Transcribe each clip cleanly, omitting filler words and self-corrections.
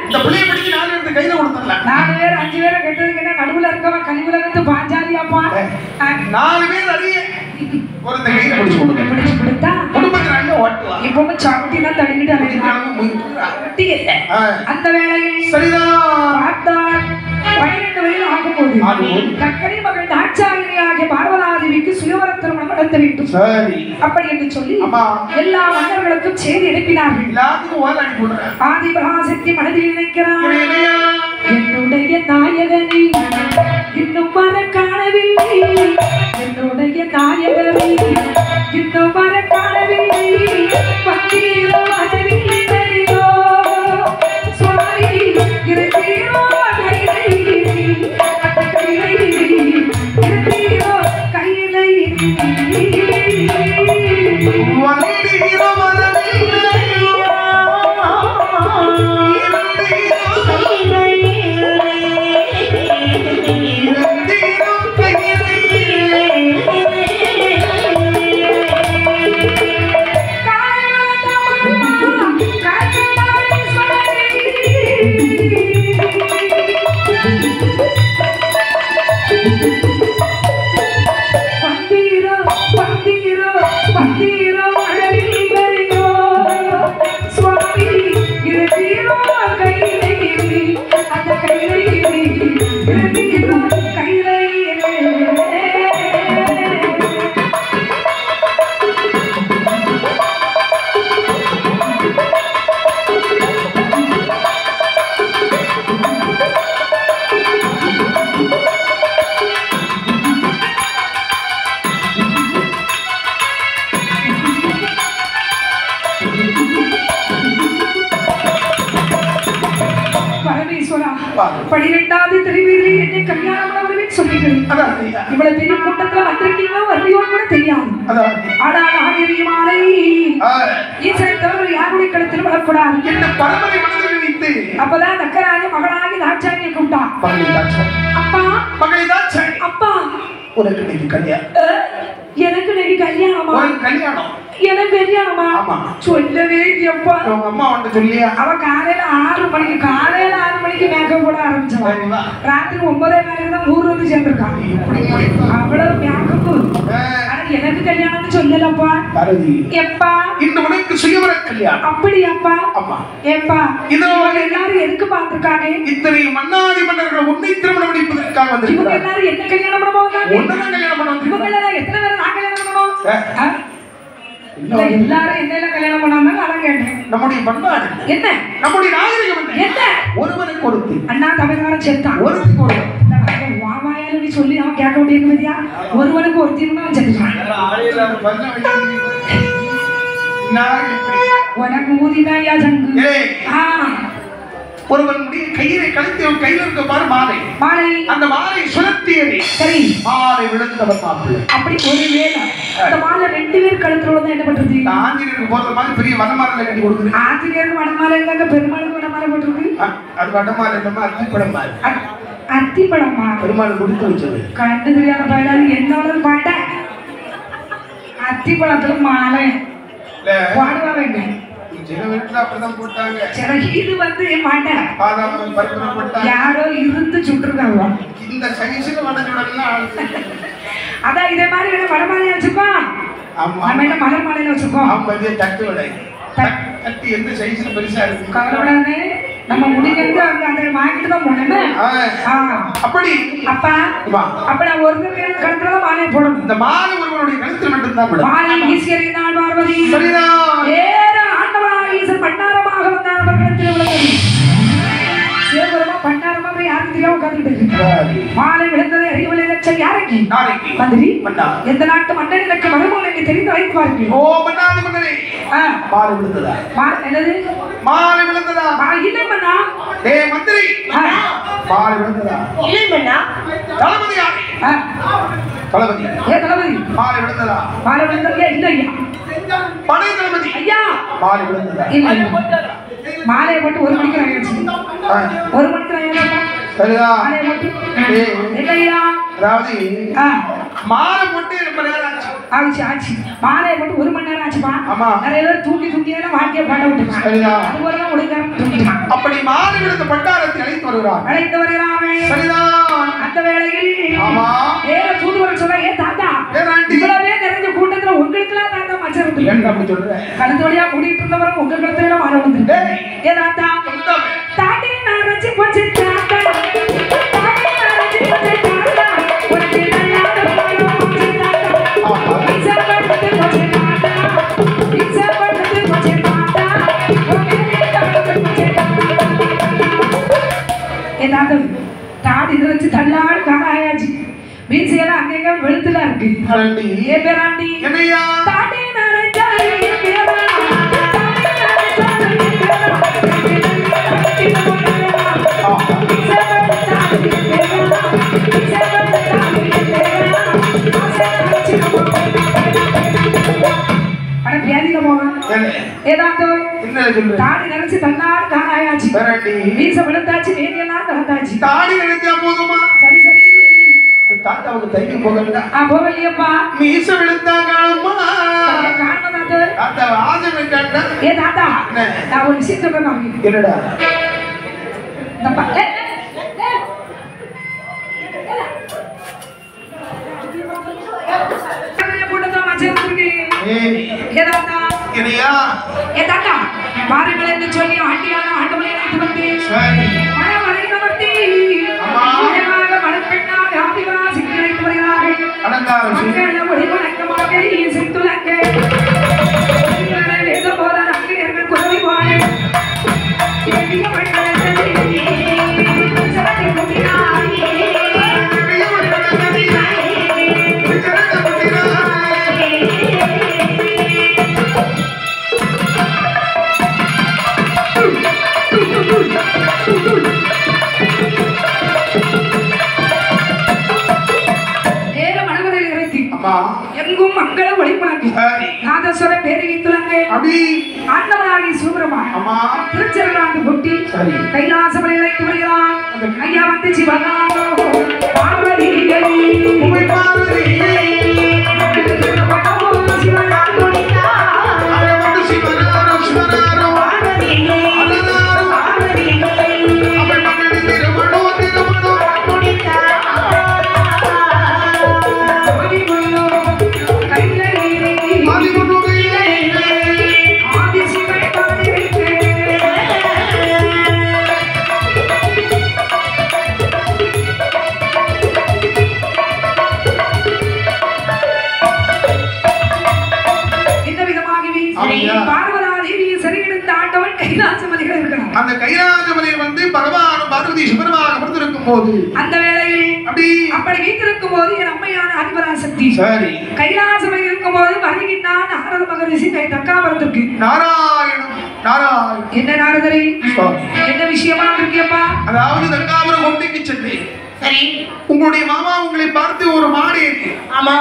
இந்த பிள்ளைய பிடிச்சி 4 பேருக்கு கையில கொடுத்துடல. 4 பேர் 5 பேரை கெட்டதுக்கு என்ன நடுவுல இருக்கவன் கலிவுல வந்து பாஞ்சாலியாப்பா 4 பேர் அடியே ஒரு கையில பிடிச்சு கொடுங்க. பிடிச்சு கொடுத்தா குடும்பத்துல அங்க ஓட்டலாம். இப்பவும் சாப்பிட்டு தான் தள்ளிட்டு அந்த வேளையில் சரிதான் பார்த்தால் 12 வயது ஆகும்போது கக்கடி மகள் தாட்சாயினியாகிய பார்வதாதேவிக்கு சுயவர திருமணம் நடத்த வேண்டும். சரி அப்படி என்று சொல்லி எல்லா மன்னர்களுக்கும் செய்தி அனுப்பினார்கள். எல்லாத்துக்கும் ஓலை அனுப்பி விடுறேன். ஆதிபராசக்தி மனதில் நினைக்கிறார், என்னுடைய நாயகனை இன்னும் வர காணவில்லை, என்னுடைய நாயகனை இன்னும் வர காணவில்லை, பக்கீரோ வரவில்லை தெரிയോ சுவாமி இருக்கிறோ கைலை அந்த கைலை இருக்கிறோ கைலை வந்தீரோ வரவில்லையோ பனிரெண்டாவது திருவிழி என்னை கல்யாணம் பண்ணவர்கள் சொல்லிட்டு இவ்வளவு பெரிய கூட்டத்துல வந்திருக்கீங்களோ வரலையோன்னு கூட தெரியாது. ஆனா நாகரிகமாலை ஈசனை தவிர யாருடைய கழுத்தில் விடக்கூடாது. அப்பதான் நக்கராஜ மகளாகி தாட்சாயியை கூப்பிட்டான். அப்பா அப்பா உனக்கு இன்னைக்கு கல்யாணம். எனக்கு இன்னைக்கு கல்யாணமா? கல்யாணம் எனக்கு கல்யாணமா? சொல்லவே அப்பா. உங்க அம்மா வந்து சொல்லியா? அவ காலையில 6 மணிக்கு மேக்கப் போட ஆரம்பிச்சவன். ராத்திரி 9:30 தான் ஊர் வந்து சேர்ந்திருக்கான். அவ்வளவு மேக்கப். ஆனா எனக்கு கல்யாணம்னு சொல்லலப்பா. எப்பா இந்த உனக்கு சுயவர கல்யாணம். அப்படியாப்பா? ஆமா. எப்பா இதோ எல்லாரும் எதுக்கு பார்த்திருக்காங்க? இத்தனை மன்னாதி மன்னர்கள் உன்னை திருமணம் முடிப்பதற்காக வந்திருக்காங்க. இவங்க எல்லாரும் என்ன கல்யாணம் பண்ண போறாங்க? ஒண்ணு கல்யாணம் பண்ண வந்திருக்காங்க. இவங்க எல்லாரும் எத்தனை பேர் நான் கல்யாணம் பண்ணணும்? எல்லாரும் என்ன கல்யாணம் பண்ணாம அதான் கேட்டேன். நம்முடைய பண்பாடு என்ன, நம்முடைய நாகரிகம் என்ன, ஒருவனுக்கு ஒருத்தி அண்ணா தமிழ்நாடு சேர்த்தான். ஒருவனுக்கு ஒருவன் வாமாயாலும் சொல்லி அவன் கேட்க வேண்டிய ஒருவனுக்கு ஒருத்தின்னு அவன் சேர்த்துக்கான். உனக்கு ஊதினாயா ஜங்கு? ஒருவனுடைய கையிலே கழுத்தி கையில் இருக்க பாரு மாலை. அந்த மாலை சுழத்தியது. சரி, மாலை விழுந்தவர் மாப்பிள்ளை. அப்படி ஒரு வேளை அந்த மாலை 2 பேர் கழுத்துல தான் என்ன பண்றது? ஆஞ்சநேயருக்கு போறது மாதிரி பெரிய வடமாலை கட்டி கொடுக்குது. ஆஞ்சநேயருக்கு வடமாலை இருந்தாங்க, பெருமாளுக்கு வடமாலை போட்டுருக்கு. அது வடமாலை இல்லமா அத்திப்பழம் மாதிரி. அத்திப்பழமா? பெருமாள் கொடுத்து வச்சது. கண்டு தெரியாத பயனாளி என்னோட பாட்ட அத்திப்பழத்துல மாலை பாடுவா வேண்டாம். இது வந்து யாரோ இருந்து சுட்டுருக்காங்க. அதான் இதே மாதிரி வடமாலையை வச்சுக்கோம். நம்ம என்ன மலர் மாலையில வச்சுக்கோம். எந்த சைஸ்ல பெருசா இருக்கு கவலைப்படாதே, நம்ம முடிக்கிறது அதை வாங்கிட்டு தான் போனேன். அப்படி அப்பா அப்ப நான் ஒரு கழுத்துல மாலையை போடணும். இந்த மாலை ஒருவருடைய கழுத்தில் மட்டும்தான் மாலை ஈஸ்வரி நாள் பார்வதி ஆண்டவராக ஈஸ்வரன் பண்டாரமாக வந்தார். அவர் கழுத்தில் விழுந்தது சிவபெருமா பண்டாரமா போய் யாரும் தெரியாம உட்கார்ந்துட்டு மாலை விழுந்ததை அறியவில்லை. லட்சம் யாரைக்கு மந்திரி எந்த நாட்டு மன்னன் எனக்கு மருமகன் என்று தெரிந்து வைப்பார்கள். ஓ மன்னாதி மன்னரே, மாலை விழுந்ததா? என்னது மாலை விழுந்ததா? இல்லை மன்னா. டேய் மந்திரி, மாலை விழுந்ததா? இல்லை மன்னா. தளபதி யாரு? தளபதி. தளபதி மாலை விழுந்ததா? மாலை விழுந்ததா? இல்லையா. படை தளபதி ஐயா மாலை விழுந்ததா? இல்லை. மாலையை போட்டு 1 மணிக்கு ஆயிடுச்சு. 1 மணிக்கு ஆயிடுச்சு. சரியா? மாலையை போட்டு இல்லையா. அதாவது மாலை போட்டு ரொம்ப நேரம் ஆச்சு. ஆச்சு. மாலையை போட்டு 1 மணி நேரம் ஆச்சுப்பா. ஆமா. நிறைய பேர் தூக்கி தூக்கியெல்லாம் வாழ்க்கையை பாட விட்டுருக்காங்க. சரியா? அதுபோல தான் உடைக்காரன் தூக்கிட்டான். அப்படி மாலை விழுந்த அந்த பண்டாரத்தை அழைத்து வருகிறார். சரிதான். அந்த வேளையில் ஆமா வேற தூதுவர் சொல்ல ஏன் தாத்தா இவ்வளவே நிறைஞ்ச கூட்டத்துல உங்களுக்குலாம் தாத்தா மச்சம் என்ன அப்படி சொல்ற? கழுத்து வழியா கூட்டிட்டு இருந்தவரும் உங்க கழுத்துல மாற வந்துட்டு ஏ தாத்தா தாட்டி நான் ரசி போச்சு தாத்தா தாட்டி நான் ரசி போச்சு தாத்தா உனக்கு நல்ல பாடம் போச்சு தாத்தா இசப்பட்டு போச்சு தாத்தா இசப்பட்டு போச்சு தாத்தா ஏ தாத்தா தாடி இதை வச்சு தள்ளாடு காராயாச்சு மீசையெல்லாம் அங்கங்க வெளுத்துல இருக்கு ஏ பேராண்டி என்னையா தாடி நரைச்சா ஏ பேரா தாடி நரைச்சா ஏ பேரா அட பியாதில போங்க ஏதாது என்ன சொல்ற தாடி நரைச்சு தள்ளாடு காராயாச்சு பேராண்டி மீசை வெளுத்தாச்சு வேதியெல்லாம் தளத்தாச்சு தாடி நரைச்சா போதுமா சரி சரி தாத்தாவுக்கு தைரியம் போகல போகலையப்பா மீச விழுந்தாங்கம்மா காரணம் தாத்தா ஆசை வைக்காண்டா ஏ தாத்தா நான் ஒரு விஷயம் சொல்றேன் என்னடா பாருங்கள் என்று சொல்லி ஆண்டியான ஆண்டவனை அழைத்து வந்தேன் மணப்பெண்ணாக ஆதிவரா சிக்கி அழைத்து வருகிறார்கள் மக்கள் ஒளிவணக்கமாக இசைத்துலங்க எந்த போதார் அங்கியர்கள் குறைவான எங்கும் மங்கள ஒளிமுழங்கு நாதஸ்வர பேரகி துலங்கு ஆண்டவனாகி சூபரமா திருச்செருளாண்டு பொட்டி கைலாசமலை அழைத்து வருகிறான் ஐயா வந்து சிவகாமோ பார்வதி அந்த கைலாசமலையில் வந்து பகவான் பார்வதி சிவருமாக அமர்ந்திருக்கும் போது அந்த வேளையில் அப்படி வீட்டிருக்கும் போது என் அம்மையான ஆதிபராசக்தி கைலாசமலையில் இருக்கும் போது வருகின்றான் நாரத மகரிஷி தக்காபுரத்திற்கு நாராயணம் நாராயணம் என்ன நாரதரே என்ன விஷயமா இருக்கியப்பா அதாவது தக்காபுரம் கோட்டைக்கு சென்று சரி உங்களுடைய மாமா உங்களை பார்த்து ஒரு மாடு ஏறி ஆமா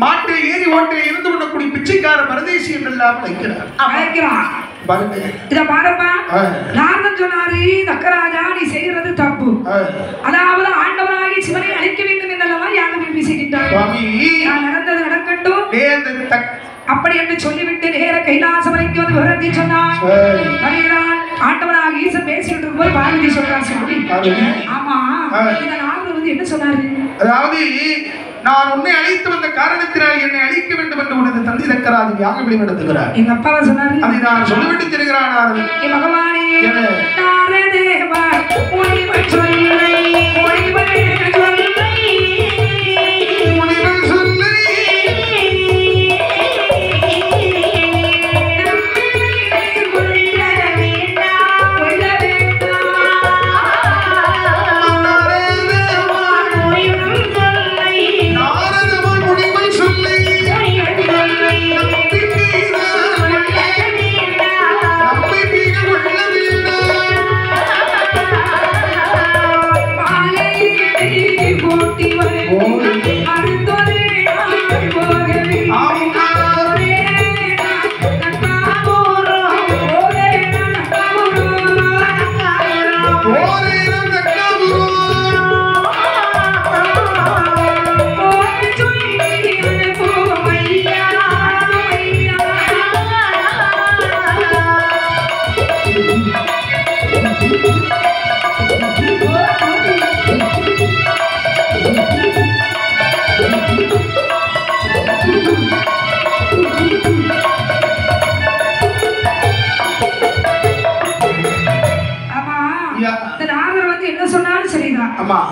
மாட்டை ஏறி ஓட்டை இருந்து கொள்ளக்கூடிய பிச்சைக்கார பரதேசி என்றெல்லாம் அழைக்கிறார் இத பாருப்பா நாரதன் சொன்னாரு தக்கராஜா நீ செய்யறது தப்பு அதாவது ஆண்டவராகி சிவனை அழிக்க வேண்டும் என்றெல்லாம் யாகம் பேசுகின்றார் நடந்தது நடக்கட்டும் அப்படி என்று சொல்லிவிட்டு நேர கைலாசமலைக்கு வந்து விவரத்தை சொன்னார் ஆண்டவராக ஈசன் பேசிட்டு இருக்கும்போது பார்வதி சொல்றார் சொல்லி ஆமா இந்த நாரதர் வந்து என்ன சொன்னாரு அதாவது நான் உன்னை அழைத்து வந்த காரணத்தினால் என்னை அழிக்க வேண்டும் என்று உனது தந்தை தக்கராஜன் யாகம் வெளிப்படுத்துகிறார் எங்க அப்பாவை சொன்னாரு அதை நான் சொல்லிவிட்டு தெரிகிறான் என் பகவானே நாரதேவா முனிவர் சொல்லை முனிவர் சொல்லை முனிவர் சொல்லை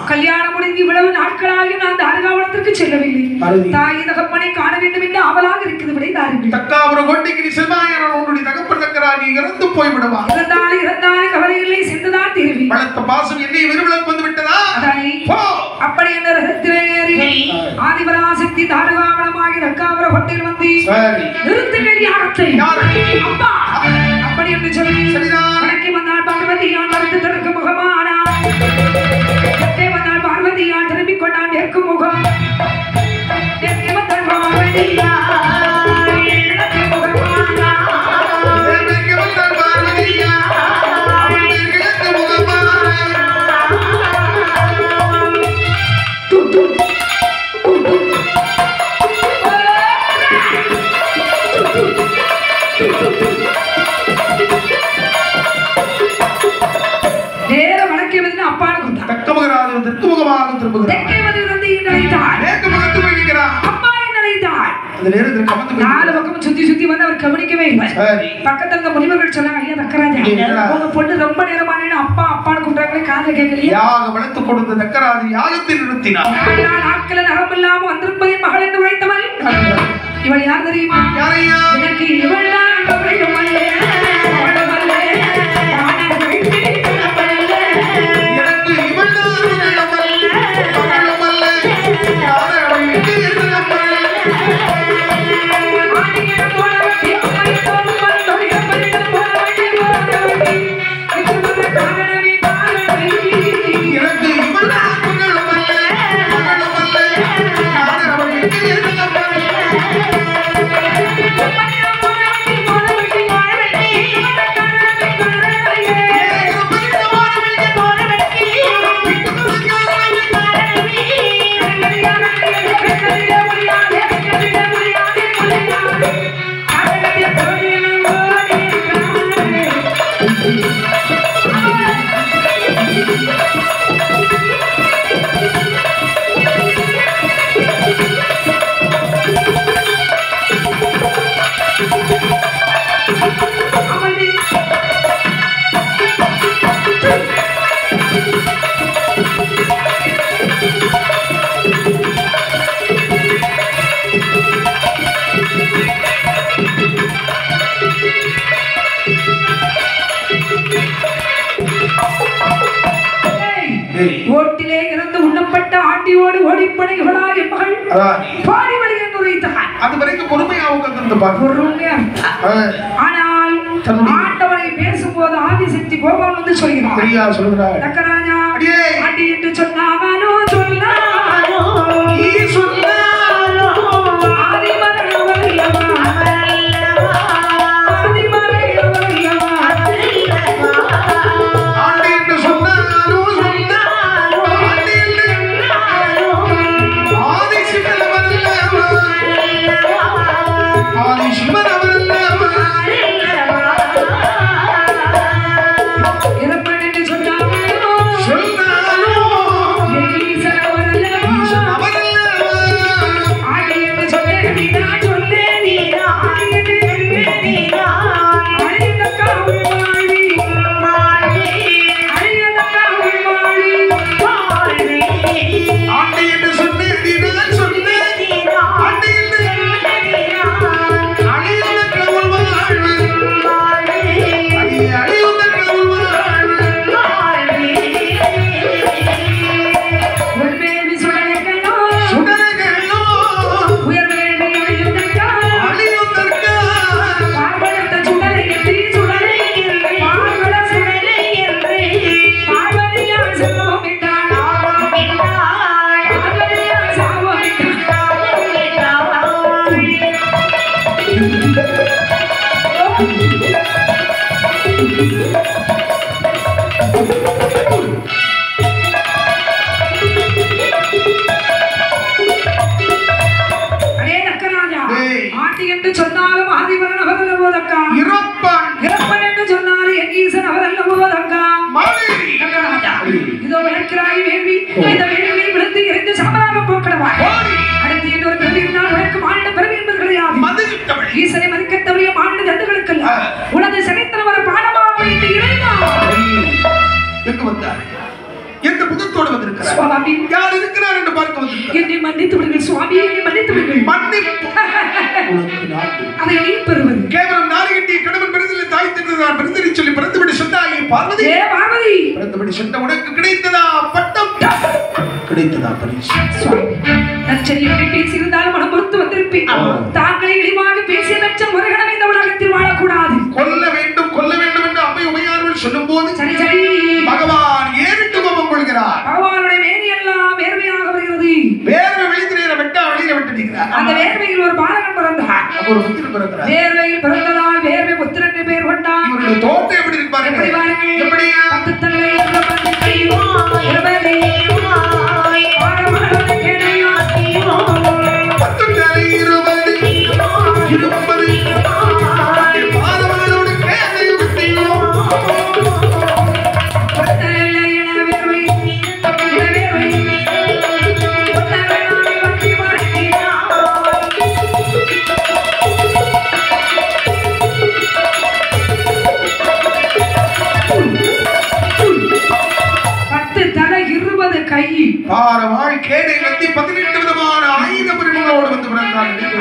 கல்யாணம் முடிந்து இவ்வளவு நாட்களாக நான் தாரகாவனத்திற்கு செல்லவில்லை. தாய் தகப்பனை காண வேண்டும் என்று ஆவலாக இருக்குது. விடை தாருங்கள். தக்காபுரம் கோட்டைக்கு நீ செல்வாயான உன்னுடைய தகப்பன் தக்கராக நீ இறந்து போய்விடுவா. இறந்தாலும் கவலை இல்லை, சென்றுதான் தீர்வி. வளர்த்த பாசம் என்னை விருவிளக்கு வந்து விட்டதா? அப்படி என்ற ரகத்திலே ஏறி ஆதிபராசக்தி தாரகாவனமாகி தக்காபுரம் கோட்டையில் வந்து நிறுத்துங்கள் யாகத்தை. அப்பா அப்படி என்று சொல்லி வணக்கி வந்தால் பார்வதியான் மருந்து தருக்கு முகமானா வந்தால் பார்வதியான் திரும்பிக் கொண்டான் மேற்கு முகம் பக்கத்துல முனிவர்கள் சொன்னாங்க, ஐயா தக்கராஜா உங்க பொண்ணு ரொம்ப நேரமான அப்பா அப்பான்னு கூப்பிடுறாங்களே காதுல கேட்கலையா? வளர்த்து கொடுத்த தக்கராஜா யாகத்தில் நிறுத்தினார். நாட்கள நரம் இல்லாம வந்திருப்பதின் மகள் என்று உரைத்தவள் இவள் யார் தெரியுமா? எனக்கு இவள் தான் ஓட்டிலே இருந்து உண்ணப்பட்ட ஆண்டியோடு ஓடிப்பட இவளா என் மகள் பாடி வழி என்று உரைத்தார். அது வரைக்கும் பொறுமையாக ஆனால் ஆண்டவரை பேசும்போது ஆதிசக்தி கோபம் வந்து சொல்கிறார். தக்கராஜா ஆண்டி என்று சொன்னாவனோ சொன்னாரோ சொன்னாலும் வைக்கிறாய் வேள்வி இந்த வேள்வியை விழுந்து இறைந்து சாமராக போக்கடவா அடுத்து இன்னொரு பிறவி இருந்தால் உனக்கு மானிட பிறவி என்பது கிடையாது ஈசனை மதிக்கத்தவரைய மானிட தண்டுகளுக்கு உனது சகைத்தனவர பாடமாக வைத்து இறைவா எங்கு வந்தார் எந்த முகத்தோடு வந்திருக்கிறார் சுவாமி யார் இருக்கிறார் என்று பார்க்க வந்திருக்கிறார் என்னை மன்னித்து விடுங்கள் சுவாமி என்னை மன்னித்து விடுங்கள் மன்னிப்பு அதை நீ பெறுவது கேவலம் நாரிகட்டி கடவுள் பெருதில் தாய் திட்டதான் பெருதிலை சொல்லி பிறந்துவிட சொன்னாயே பார்வதி பார்வதி பிறந்துவிட சொன்ன உனக்கு கிடைத்ததா பட்டம் கிடைத்ததா பரிசு நச்சரியை பேசியிருந்தாலும் மனம் பொறுத்து வந்திருப்பேன் தாங்களை இழிவாக பேசிய நச்சம் ஒரு கணம் இந்த உலகத்தில் வாழக்கூடாது கொல்ல வேண்டும் என்று அம்மை உமையார்கள் சொல்லும் போது சரி சரி பகவான் ஏறிட்டு கோபம் கொள்கிறார் பகவானுடைய மேனி எல்லாம் வேர்வையாக வருகிறது வேர்வை வெளியில வெட்டா வெளியில விட்டுட்டீங்க அந்த வேர்வையில் ஒரு பாலகன் பிறந்தார் ஒரு புத்திரன் பிறந்தார் வேர்வையில் பிறந்ததால் வேர்வை புத்திரன் பேர் கொண்டார் இவருடைய தோற்றம் எப்படி இருப்பாரு எப்படி பாருங்கள் எப்படி பத்து தலை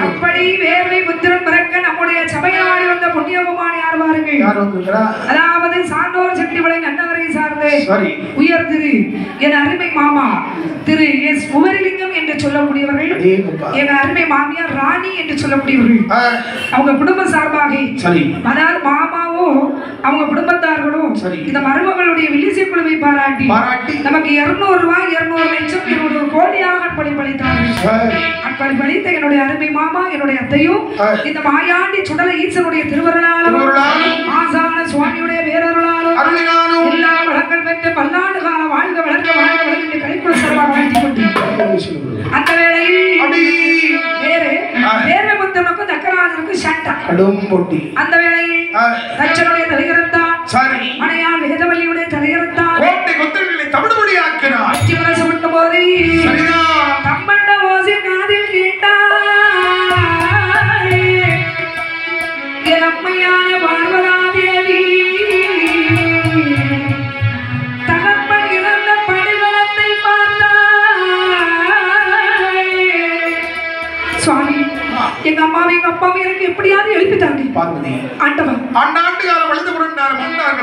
அப்படி வேர்வை புத்திரன் பிறக்க நம்முடைய சபையாடி வந்த புண்ணியகுமார் யார் பாருங்கள் அதாவது சான்றோர் செட்டிவளை நன்னவரை சார்ந்து உயர் திரு என் அருமை மாமா திரு எஸ் உவரிலிங்கம் என்று சொல்லக்கூடியவர்கள் என் அருமை மாமியார் ராணி என்று சொல்லக்கூடியவர்கள் அவங்க குடும்ப சார்பாக அதாவது மாமாவோ அவங்க குடும்பத்தார்களும் இந்த மருமகளுடைய வில்லிசை குழுவை பாராட்டி நமக்கு 200 ரூபாய் 200 லட்சம் 200 கோடியாக அன்பளித்தார்கள். அன்பளித்த என்னுடைய அருமை மாமா என்னுடைய அத்தையும் இந்த மாயாண்டி சுடல ஈசனுடைய திருவருளாலும் ஆசான சுவாமியுடைய வேரருளாலும் எல்லா வளங்கள் பெற்று பல்லாண்டு கால வாழ்க வளர்க வாழ்க வளர்க என்று கலைக்குழு சார்பாக வாழ்த்திக் கொண்டு அந்த வேளையில் வேர்வை புத்தனுக்கும் தக்கராஜனுக்கும் சண்டை அந்த வேளையில் தச்சனுடைய தலையிறந்தான் மனையால் வேதவல்லியுடைய தலையிறந்தான் வெற்றி முரசு விட்ட போது தம்மண்ட ஓசி காதில் கேட்டார் என் அம்மையான பார்வதாதேவி தகப்பன் இறந்த படுகளத்தை சுவாமி எங்க அம்மாவை எங்க அப்பாவை எனக்கு எப்படியாவது எழுப்பிட்டாங்க ஆண்டவன் ஆண்டாண்டு காலம் வளர்ந்து கொண்டார்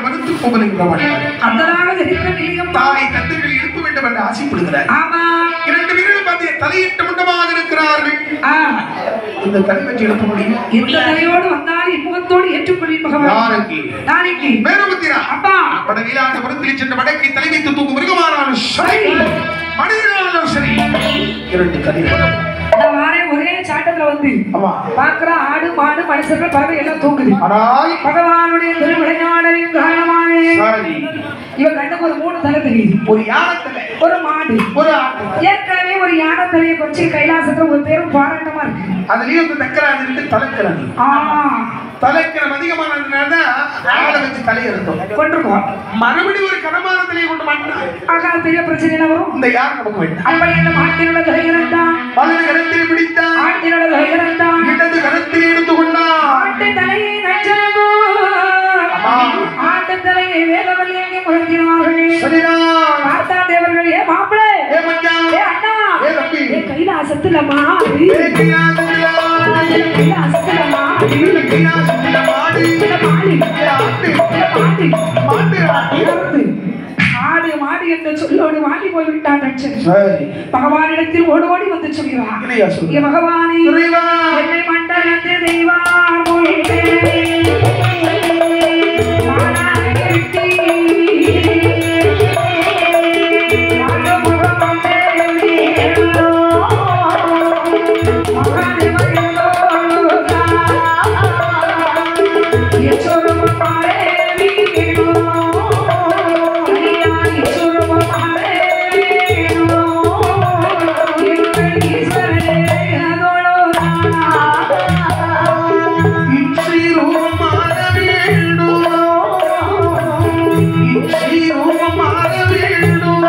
மறுத்து போகலாம் அந்ததாக நிலையம் தாய் தந்தைகள் எழுப்ப வேண்டும் என்று ஆசைப்படுகிறார். ஆமா 2 பேரும் பார்த்து தலையிட்ட முண்டமாக இருக்கிறார்கள். இந்த தலை வச்சு எழுப்ப முடியும். இந்த தலையோடு வந்தால் இன்முகத்தோடு ஏற்றுக்கொள்ளும் பகவான். நாளைக்கு மேருபுத்திரா அப்பா படகிலான புறத்தில் சென்ற வடக்கை தலை வைத்து தூக்கும் மிருகமானாலும் சரி மனிதனாலும் சரி 2 தலைவர்கள் ஒரே சாட்டத்துல வந்து பாக்குற ஆடு மாடு மனுஷர்கள் பறவை எல்லாம் தூங்குது. பகவானுடைய திருவிளையாடலின் காரணமாக இவன் கண்ணுக்கு ஒரு 3 தலை தெரியுது. ஒரு யானை தலை, ஒரு மாடு, ஒரு ஆடு. ஏற்கனவே ஒரு யானை தலையை கொஞ்சம் கைலாசத்துல ஒரு பேரும் பாராட்டமா இருக்கு. அதுலயும் இந்த தக்கராஜ் இருக்கு தலைக்கிறது. தலைக்கிறம் அதிகமானதுனால ஆளை வச்சு தலை எடுத்தோம் கொண்டிருக்கோம். மறுபடியும் ஒரு கனமான தலையை கொண்டு மாட்டான். ஆக பெரிய பிரச்சனை வரும். இந்த யார் நமக்கு வேண்டும். அப்படி இந்த மாட்டினோட தலை இருந்தான், வலது கரத்தில் பிடித்தான், ஆட்டினோட தலை இருந்தான், இடது கரத்தில் எடுத்து கொண்டான். ஆட்டு தலையை நச்சனகோ ஆட்டு தலையை வேலவல்லி எங்கே முழங்கினார்கள். சரிதான் பார்த்தா தேவர்கள் ஏ மாப்பிளே ஏ மச்சான் ஏ அண்ணா ஏ தம்பி ஏ கைலாசத்துல மாடி ஏ கைலாசத்துல மாடி கைலாசத்துல மாடி மாடி ஆட்டு மாடி மாடு ஆடு மாடி என்ற சொல்லோடு வாடி போய்விட்டான் தட்சன். பகவானிடத்தில் ஓடி ஓடி வந்து சொல்கிறான், பகவானே என்னை மண்டலத்து தெய்வா மாற வேண்டும்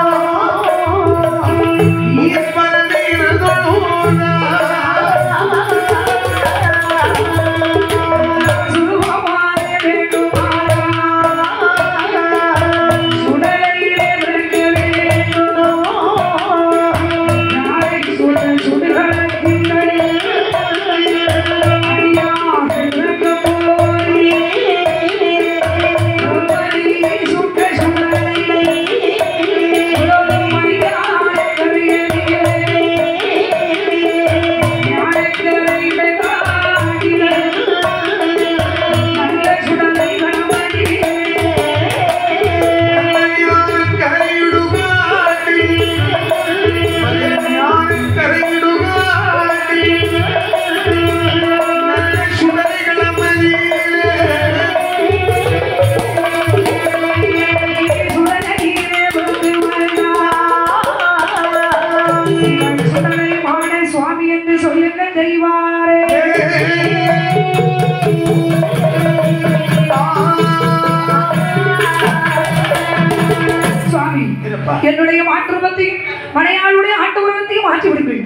சுவாமி என்னுடைய மாற்றுருவத்தையும் மனையாளுடைய ஆட்டு உருவத்தையும் மாற்றி விடுங்கள்.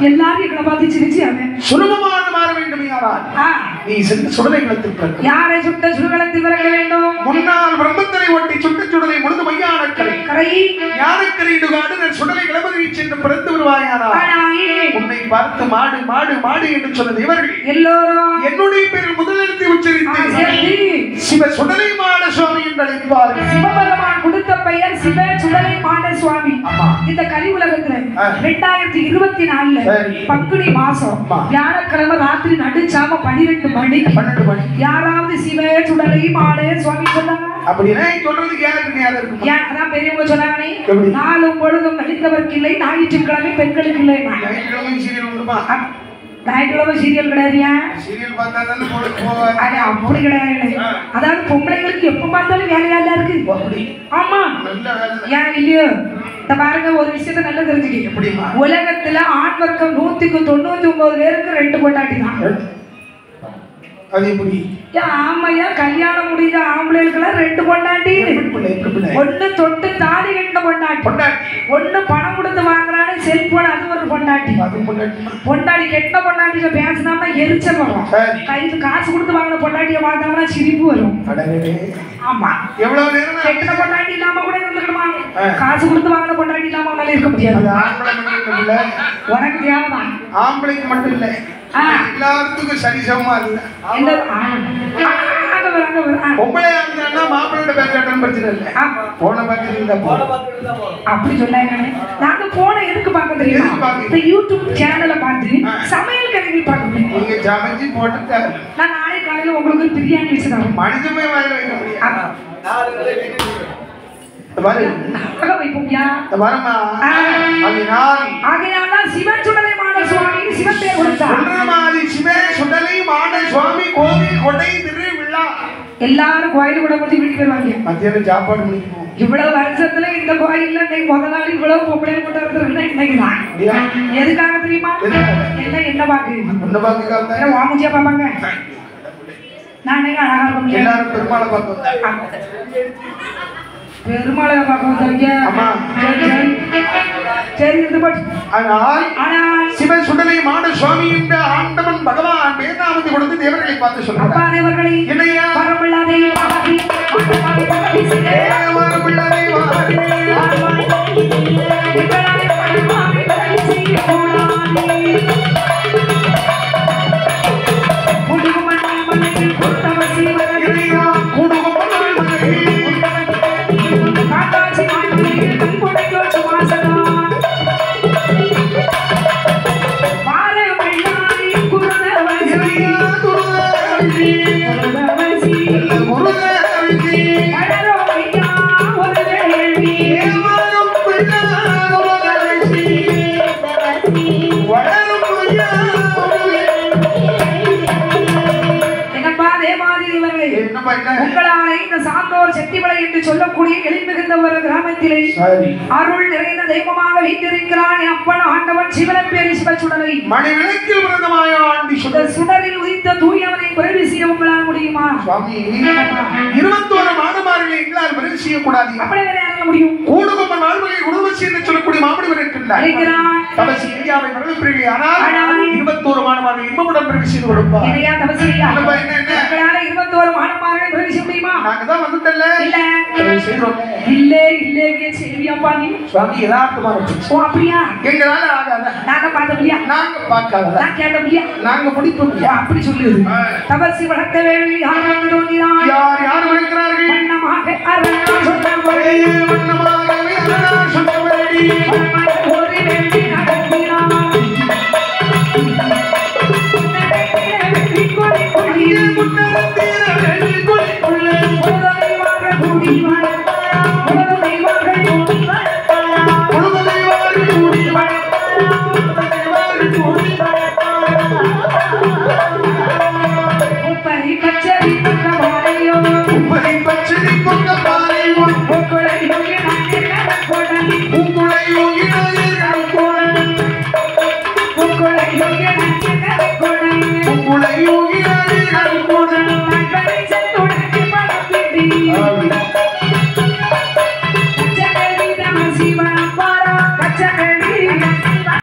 எல்லாரும் எங்களை பார்த்து சிரிச்சு அவன் சுலபமாக மாற வேண்டும். யாரால் நீ சென்று சுடலை களத்தில் யாரை சுட்ட சுடுகளத்தில் பிறக்க வேண்டும். முன்னால் பிரம்மத்தரை ஒட்டி சுட்ட சுடலை முழுது மையான கரை கரை ஞானக்கரை இடுகாடு சுடலை கிளம்பி சென்று பிறந்து வருவாயானால் உன்னை பார்த்து மாடு மாடு மாடு என்று சொன்னது இவர்கள் எல்லோரும் என்னுடைய பேரில் முதலெழுத்தை உச்சரித்து சிவ சுடலை மாட சுவாமி என்று அழைப்பார்கள். சிவபெருமான் கொடுத்த பெயர் சிவ சுடலை மாட சுவாமி. இந்த கலி உலகத்துல 2024 பங்குனி மாசம் வியாழக்கிழமை ராத்திரி நடுச்சாம 12 மணிக்கு யாராவது சிவ சுடலை மாட சுவாமி சொன்னாங்க அப்படின்னா சொல்றதுக்கு யாரு இருக்கும்? ஏன் அதான் பெரியவங்க சொன்னாங்க, நாளும் பொழுதும் நடித்தவருக்கு இல்லை, ஞாயிற்றுக்கிழமை பெண்களுக்கு இல்லை. ஞாயிற்றுக்கிழமை சீரியல் கிடையாதுயா, அப்படி கிடையாது. அதாவது பொம்பளைங்களுக்கு எப்ப பார்த்தாலும் வேலையா இருக்கு. ஆமா ஏன் இல்லையோ? இந்த பாருங்க, ஒரு விஷயத்த நல்லா தெரிஞ்சுக்க. உலகத்துல ஆண் வர்க்கம் 199 பேருக்கு 2 பொண்டாட்டி தான். ஆமையா கல்யாணம் முடிஞ்ச ஆம்பளைகளுக்கெல்லாம் 2 பொண்டாட்டி. ஒண்ணு தொட்டு தாலி கட்டின பொண்டாட்டி, ஒண்ணு பணம் கொடுத்து வாங்குறானே செல்போன், அது ஒரு பொண்டாட்டி. பொண்டாட்டி கெட்ட பொண்டாட்டில பேசினோம்னா எரிச்சல் வரும். கைக்கு காசு கொடுத்து வாங்கின பொண்டாட்டிய பார்த்தாங்கன்னா சிரிப்பு வரும். ஆமா, எவ்வளவு நேரம் கெட்ட பொண்டாட்டி இல்லாம கூட இருந்துக்கணுமா? காசு கொடுத்து வாங்கின பொண்டாட்டி இல்லாம உன்னால இருக்க முடியாது. உனக்கு தேவைதான். ஆம்பளைக்கு மட்டும் இல்ல, எல்லாத்துக்கும் சரிசமமா இல்ல. அப்படி சொன்னாங்க. நாங்க போன எதுக்கு பார்க்க தெரியுமா? இந்த யூடியூப் சேனலை பார்த்து சமையல் கதைகள் பார்க்க. நீங்க சமைச்சு போட்டு நான் நாளை காலையில உங்களுக்கு பிரியாணி வச்சுதான் மனிதமே வாயில வைக்க முடியாது. சிவன் சுடலை மாட சுவாமி சிவன் பேர் கொடுத்தார். சுடலை மாட சுவாமி கோவில் கொடை திருவிழா. எல்லாரும் கோயில் கூட முடிச்சு வீட்டுக்கு வருவாங்க. மத்தியானம் சாப்பாடு முடிக்கணும். இவ்வளவு வருஷத்துல இந்த கோயில்ல முதல் நாள் இவ்வளவு பொம்பளை கொண்டாடுறது இன்னைக்குதான். எதுக்காக தெரியுமா? எல்லாம் என்ன பாக்கு வாமுச்சியா பாப்பாங்க. நான் அழகா இருக்க எல்லாரும் பெருமாளை பார்க்க பெருமாளை பார்க்க வந்தீங்க. சரி, சிவ சுடலை மாட சுவாமி என்ற ஆண்டவன் பகவான் வேதாவதி கொடுத்து தேவர்களை பார்த்து சொல்றார். உங்களாலே இந்த சான்றோர் செட்டிமலை என்று சொல்லக்கூடிய எழில்மிகுந்த ஒரு கிராமத்திலே அருள் நிறைந்த தெய்வமாக வீட்டிருக்கிறான் அப்பன் ஆண்டவன் சிவன் பேரு சிவசுடலை மணிவிளக்கில் பிறந்தமாய ஆண்டி சுடரில் உதித்த தூயவனை பிறவி செய்ய உங்களால் முடியுமா? சுவாமி 21 மாதமார்களை எங்களால் பிறவி செய்யக்கூடாது. அப்படி வேற யாரால முடியும்? கூடுகும்ப நாள்களை உணவசி என்று சொல்லக்கூடிய மாமனிவர் இருக்கின்றார். தபசி இந்தியாவை மரபு பிரிவு. ஆனால் 21 மாதமார்களை இன்பமுடன் பிறவி செய்து கொடுப்பார். இதையா தபசி இல்ல? உங்களால 21 மாதமார்களை பிறவி செய்ய முடியுமா? நாங்க தான் வந்துட்டல்ல. இல்ல செய்றோம். இல்ல இல்லங்க செல்வியாப்பா நீ. சுவாமி யதார்த்தமா இருக்கு. ஓ அப்படியா? எங்களால ஆகாத. நாங்க பார்த்தோம்லையா? நாங்க பார்க்காத. நான் கேட்டோம்லையா? நாங்க முடிப்போம்லையா? அப்படி சொல்லுது. தபசி வளர்த்த வேளை யார் வந்து தோன்றினார்? யார் வளர்க்கிறார்கள்? வண்ணமாக அருள்